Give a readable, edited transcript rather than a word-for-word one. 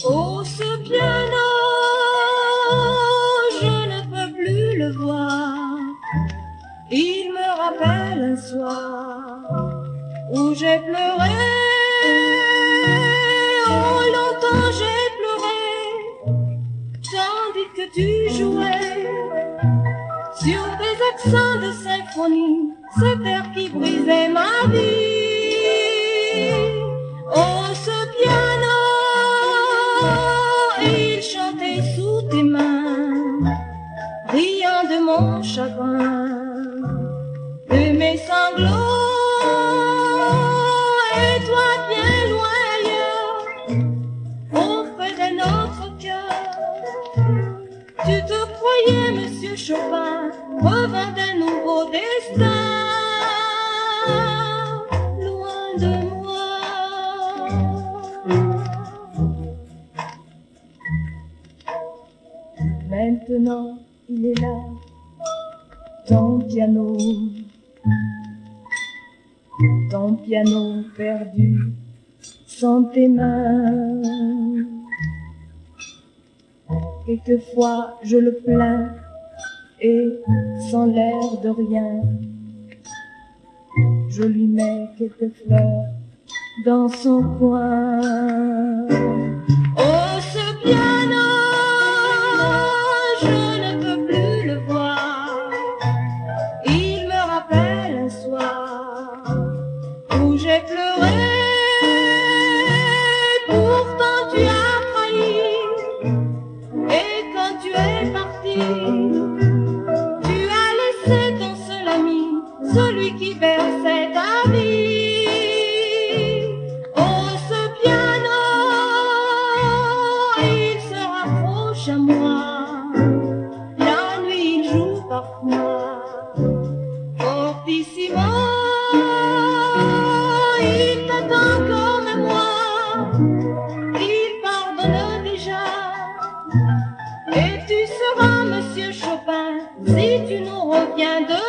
Oh, ce piano, je ne peux plus le voir. Il me rappelle un soir où j'ai pleuré. Oh, longtemps j'ai pleuré, tandis que tu jouais sur des accents de symphonie, cet air qui brisait ma vie. Oh, ce piano, il chantait sous tes mains, riant de mon chagrin, de mes sanglots, et toi bien loin ailleurs, auprès d'un autre cœur. Tu te croyais, Monsieur Chopin, revint d'un nouveau destin, loin de moi. Maintenant, il est là, ton piano perdu sans tes mains. Quelquefois je le plains et sans l'air de rien, je lui mets quelques fleurs dans son coin. Oh, ce piano, je ne peux plus le voir. Il me rappelle un soir où j'ai pleuré. Pourtant tu as trahi, et quand tu es parti, tu as laissé ton seul ami, celui qui berçait ta vie. Oh, ce piano, il se rapproche à moi, la nuit il joue parfois fortissimo. Il t'attend comme moi, il pardonne déjà. Et tu seras, Monsieur Chopin, si tu nous reviens de